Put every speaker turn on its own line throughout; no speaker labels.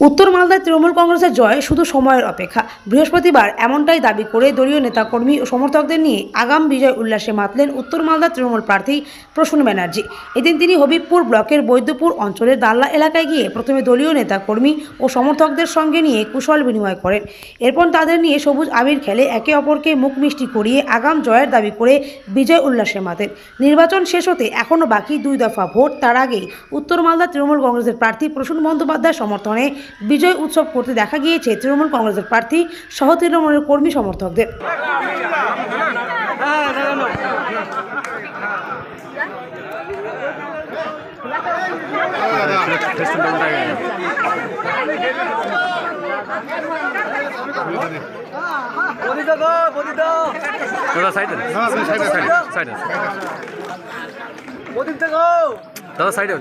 উত্তর মালদায় তৃণমূল কংগ্রেসের জয় শুধু সময়ের অপেক্ষা। বৃহস্পতিবার এমনটাই দাবি করে দলীয় নেতাকর্মী ও সমর্থকদের নিয়ে আগাম বিজয় উল্লাসে মাতলেন উত্তর মালদার তৃণমূল প্রার্থী প্রসূন ব্যানার্জি। এদিন তিনি হবিবপুর ব্লকের বৈদ্যপুর অঞ্চলের দাল্লা এলাকায় গিয়ে প্রথমে দলীয় নেতাকর্মী ও সমর্থকদের সঙ্গে নিয়ে কুশল বিনিময় করেন। এরপর তাদের নিয়ে সবুজ আবির খেলে একে অপরকে মুখ মিষ্টি করিয়ে আগাম জয়ের দাবি করে বিজয় উল্লাসে মাতেন। নির্বাচন শেষ হতে এখনও বাকি 2 দফা ভোট, তার আগেই উত্তর মালদা তৃণমূল কংগ্রেসের প্রার্থী প্রসূন বন্দ্যোপাধ্যায়ের সমর্থনে বিজয় উৎসব করতে দেখা গিয়েছে তৃণমূল কংগ্রেসের প্রার্থী সহ তৃণমূলের কর্মী সমর্থকদের।
দাদা সাইডে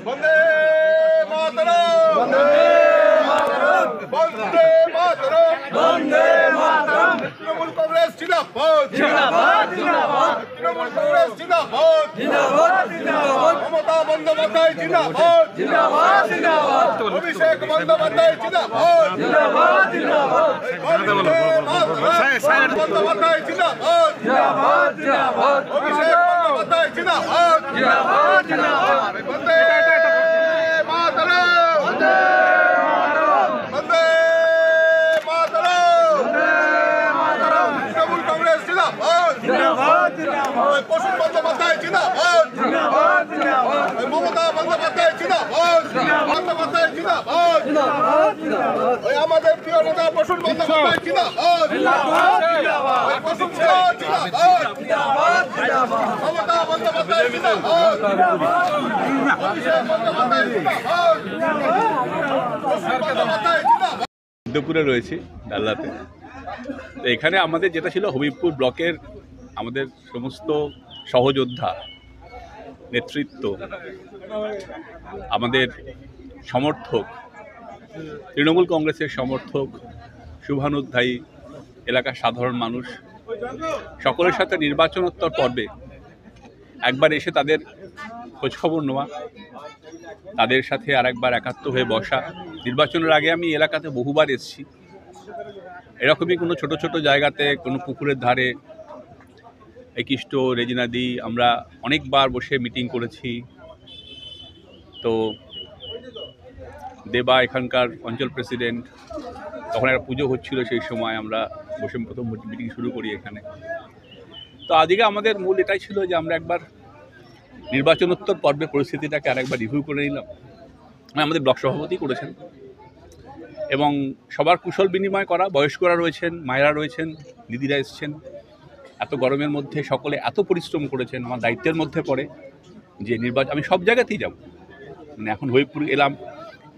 বন্দে মাতরম, বন্দে মাতরম, বন্দে মাতরম, বন্দে মাতরম। তৃণমূল কংগ্রেস জিন্দাবাদ, জিন্দাবাদ, জিন্দাবাদ। তৃণমূল কংগ্রেস জিন্দাবাদ, জিন্দাবাদ, জিন্দাবাদ। মমতা বন্দ্যোপাধ্যায় জিন্দাবাদ, জিন্দাবাদ, জিন্দাবাদ। অভিষেক বন্দ্যোপাধ্যায় জিন্দাবাদ, জিন্দাবাদ, জিন্দাবাদ। বন্দে মাতরম, বন্দ্যোপাধ্যায় জিন্দাবাদ, জিন্দাবাদ, জিন্দাবাদ। অভিষেক বন্দ্যোপাধ্যায় জিন্দাবাদ, জিন্দাবাদ, জিন্দাবাদ। বন্দে মাতরম, বন্দে মাতরম, বন্দে মাতরম, বন্দে মাতরম। তৃণমূল কংগ্রেস জিন্দাবাদ, জিন্দাবাদ, জিন্দাবাদ। প্রসূন বন্দ্যোপাধ্যায় জিন্দাবাদ, জিন্দাবাদ, জিন্দাবাদ। মমতা বন্দ্যোপাধ্যায় জিন্দাবাদ, বন্দ্যোপাধ্যায় জিন্দাবাদ, জিন্দাবাদ, জিন্দাবাদ। আমাদের প্রিয় নেতা প্রসূন বন্দ্যোপাধ্যায় জিন্দাবাদ, জিন্দাবাদ, জিন্দাবাদ। প্রসূন জিন্দাবাদ, জিন্দাবাদ, জিন্দাবাদ। মমতা বন্দ্যোপাধ্যায় জিন্দাবাদ, অভিষেক বন্দ্যোপাধ্যায় জিন্দাবাদ, প্রসূন বন্দ্যোপাধ্যায় জিন্দাবাদ।
বৈদ্যপুরে রয়েছে দাল্লাতে। তো এখানে আমাদের যেটা ছিল হবিবপুর ব্লকের আমাদের সমস্ত সহযোদ্ধা, নেতৃত্ব, আমাদের সমর্থক, তৃণমূল কংগ্রেসের সমর্থক, শুভানুধ্যায়ী, এলাকার সাধারণ মানুষ সকলের সাথে নির্বাচনোত্তর পর্বে একবার এসে তাদের খোঁজখবর নেওয়া, তাদের সাথে আর একবার একাত্ম হয়ে বসা। নির্বাচনের আগে আমি এলাকাতে বহুবার এসেছি। এরকমই কোনো ছোট ছোট জায়গাতে, কোনো পুকুরের ধারে, একিষ্ট, রেজিনাদি, আমরা অনেকবার বসে মিটিং করেছি। তো দেবা এখানকার অঞ্চল প্রেসিডেন্ট, তখন একটা পুজো হচ্ছিল, সেই সময় আমরা বসে প্রথম মিটিং শুরু করি এখানে। তো আজকে আমাদের মূল এটাই ছিল যে আমরা একবার নির্বাচনোত্তর পর্বে পরিস্থিতিটাকে আরেকবার রিভিউ করে নিলাম। আমাদের ব্লক সভাপতি করেছেন এবং সবার কুশল বিনিময় করা। বয়স্করা রয়েছেন, মায়েরা রয়েছেন, দিদিরা এসছেন। এত গরমের মধ্যে সকলে এত পরিশ্রম করেছেন। আমার দায়িত্বের মধ্যে পড়ে যে নির্বাচন আমি সব জায়গাতেই যাব। মানে এখন হবিবপুর এলাম,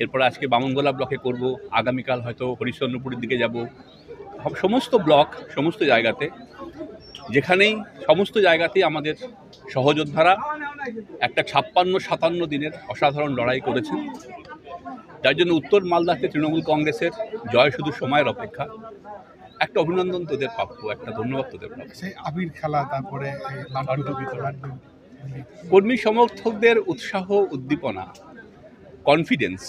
এরপর আজকে বামনগোলা ব্লকে করব, আগামীকাল হয়তো হরিশ্চন্দ্রপুরের দিকে যাব। সমস্ত ব্লক, সমস্ত জায়গাতে, যেখানেই সমস্ত জায়গাতেই আমাদের সহযোদ্ধারা একটা 56-57 দিনের অসাধারণ লড়াই করেছেন, যার জন্য উত্তর মালদাতে তৃণমূল কংগ্রেসের জয় শুধু সময়ের অপেক্ষা। একটা অভিনন্দন তোদের প্রাপ্য, একটা ধন্যবাদ তোদের প্রাপ্য।
সেই আবির খেলা, তারপরে
কর্মী সমর্থকদের উৎসাহ, উদ্দীপনা, কনফিডেন্স।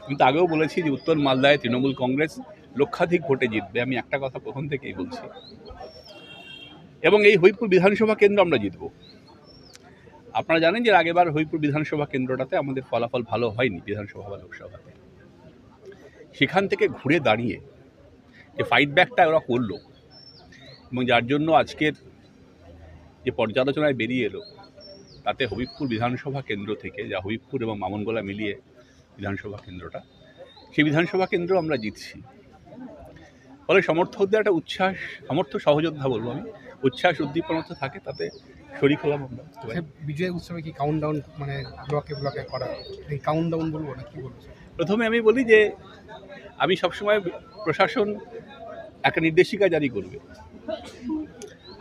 কিন্তু আগেও বলেছি যে উত্তর মালদায় তৃণমূল কংগ্রেস লক্ষাধিক ভোটে জিতবে। আমি একটা কথা প্রথম থেকেই বলছি, এবং এই হবিবপুর বিধানসভা কেন্দ্র আমরা জিতব। আপনারা জানেন যে আগেবার হবিবপুর বিধানসভা কেন্দ্রটাতে আমাদের ফলাফল ভালো হয়নি বিধানসভা বা লোকসভাতে। সেখান থেকে ঘুরে দাঁড়িয়ে যে ফাইট ব্যাকটা ওরা করলো এবং যার জন্য আজকের যে পর্যালোচনায় বেরিয়ে এলো তাতে হবিবপুর বিধানসভা কেন্দ্র থেকে, যা হবিবপুর এবং মামনগোলা মিলিয়ে বিধানসভা কেন্দ্রটা, সেই বিধানসভা কেন্দ্র আমরা জিতছি। ফলে সমর্থকদের একটা উচ্ছ্বাস, সমর্থক সহযোদ্ধা বলবো আমি, উচ্ছ্বাস উদ্দীপনা তো থাকে, তাতে শরিক হলাম আমরা।
বিজয় উৎসবে কি কাউন্টডাউন মানে ব্লকে ব্লকে করা, এই কাউন্টডাউন বলবো না কি বলবো?
প্রথমে আমি বলি যে আমি সবসময় প্রশাসন একটা নির্দেশিকা জারি করবে,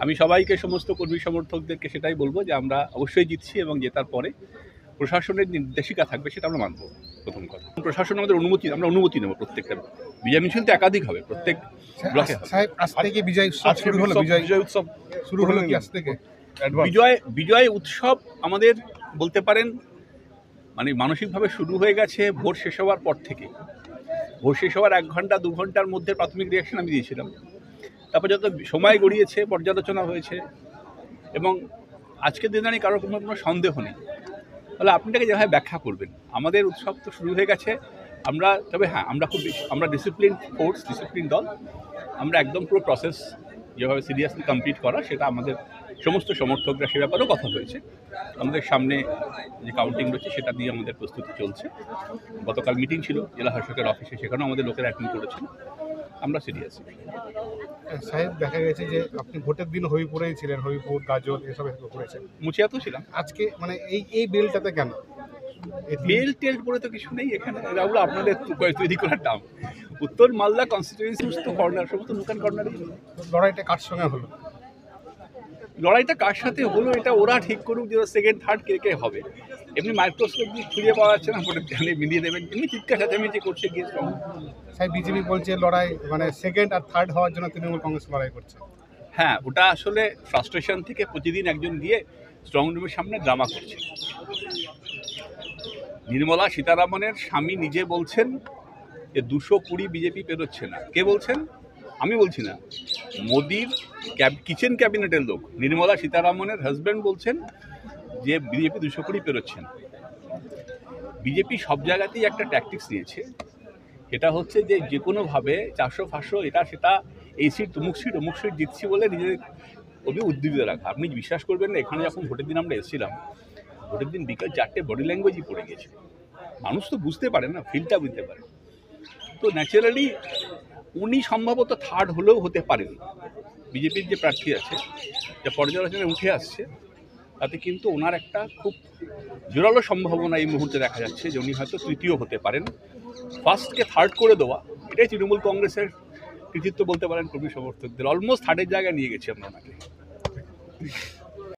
আমি সবাইকে, সমস্ত কর্মী সমর্থকদেরকে সেটাই বলবো যে আমরা অবশ্যই জিতছি এবং জেতার পরে প্রশাসনের নির্দেশিকা থাকবে, সেটা আমরা মানব। প্রথম কথা, প্রশাসন আমাদের আমরা অনুমতি নেব। প্রত্যেকটা বিজয় মিছিল তো একাধিক হবে, প্রত্যেক ব্লকে হবে।
সাহেব আজ থেকে বিজয় উৎসব শুরু হলো, বিজয় উৎসব শুরু হলো কি আজ থেকে?
বিজয় উৎসব আমাদের বলতে পারেন মানে মানসিকভাবে শুরু হয়ে গেছে ভোট শেষ হওয়ার পর থেকে। ভোট শেষ হওয়ার 1 ঘন্টা 2 ঘন্টার মধ্যে প্রাথমিক রিয়াকশন আমি দিয়েছিলাম। তারপর যত সময় গড়িয়েছে, পর্যালোচনা হয়েছে এবং আজকের দিনে দাঁড়িয়ে কারোর কোনো সন্দেহ নেই। তাহলে আপনি এটাকে যেভাবে ব্যাখ্যা করবেন, আমাদের উৎসব তো শুরু হয়ে গেছে। আমরা তবে হ্যাঁ, আমরা ডিসিপ্লিন ফোর্স, ডিসিপ্লিন দল। আমরা একদম পুরো প্রসেস যেভাবে সিরিয়াসলি কমপ্লিট করা, সেটা আমাদের সমস্ত সমর্থকরা সে ব্যাপারেও কথা হয়েছে। আমাদের সামনে যে কাউন্টিং রয়েছে সেটা দিয়ে আমাদের প্রস্তুতি চলছে। গতকাল মিটিং ছিল জেলা শাসকের অফিসে, সেখানেও আমাদের লোকেরা অ্যাটেন্ড করেছেন। আমরা সিরিয়াস।
সাহেব দেখা গেছে যে আপনি ভোটের দিন হবিপুরেই ছিলেন, হবিপুর, গাজল এসব করেছেন,
মুচিয়াতেও ছিলাম।
আজকে মানে এই বেলটাতে কেন?
বেল টেল করে তো কিছু নেই এখানে, এগুলো আপনাদের তৈরি করার নাম। উত্তর মালদা কনস্টিটিউয়েন্সি সমস্ত কর্নার, সমস্ত নূতন কর্নারই।
লড়াইটা কার সঙ্গে হলো?
লড়াইটা কার সাথে হলো এটা ওরা ঠিক করুক, যে সেকেন্ড থার্ড কে কে হবে। এমনি মাইক্রোস্কোপ দিয়ে খুঁজে পাওয়া যাচ্ছে না, ভোটের ধানে মিলিয়ে দেবেন, এমনি চিৎকার চেঁচামেচি করছে গিয়ে।
সাহেব বিজেপি বলছে লড়াই মানে সেকেন্ড আর থার্ড হওয়ার জন্য তৃণমূল কংগ্রেস লড়াই করছে।
হ্যাঁ, ওটা আসলে ফ্রাস্ট্রেশন থেকে প্রতিদিন একজন গিয়ে স্ট্রং রুমের সামনে ড্রামা করছে। নির্মলা সীতারামনের স্বামী নিজে বলছেন যে 220 বিজেপি পেরোচ্ছে না। কে বলছেন? আমি বলছি না, মোদির কিচেন ক্যাবিনেটের লোক নির্মলা সীতারামনের হাজব্যান্ড বলছেন যে বিজেপি 220 পেরোচ্ছেন। বিজেপি সব জায়গাতেই একটা ট্যাকটিক্স নিয়েছে, এটা হচ্ছে যে কোনোভাবে 400-500 এটা সেটা, এই সিট অমুক সিট জিতছি বলে নিজেদের উদ্দীপিত রাখা। আপনি বিশ্বাস করবেন না, এখানে যখন ভোটের দিন আমরা এসেছিলাম, ভোটের দিন বিকাল 4টে বডি ল্যাঙ্গুয়েজই পড়ে গেছে। মানুষ তো বুঝতে পারে না, ফিলটা বুঝতে পারে। তো ন্যাচারালি উনি সম্ভবত থার্ড হলেও হতে পারেন। বিজেপির যে প্রার্থী আছে, যা পর্যালোচনায় উঠে আসছে, তাতে কিন্তু ওনার একটা খুব জোরালো সম্ভাবনা এই মুহূর্তে দেখা যাচ্ছে যে উনি হয়তো তৃতীয় হতে পারেন। ফার্স্টকে থার্ড করে দেওয়া, এটাই তৃণমূল কংগ্রেসের কৃতিত্ব বলতে পারেন। কর্মী সমর্থকদের অলমোস্ট থার্ডের জায়গায় নিয়ে গেছি আমরা ওনাকে।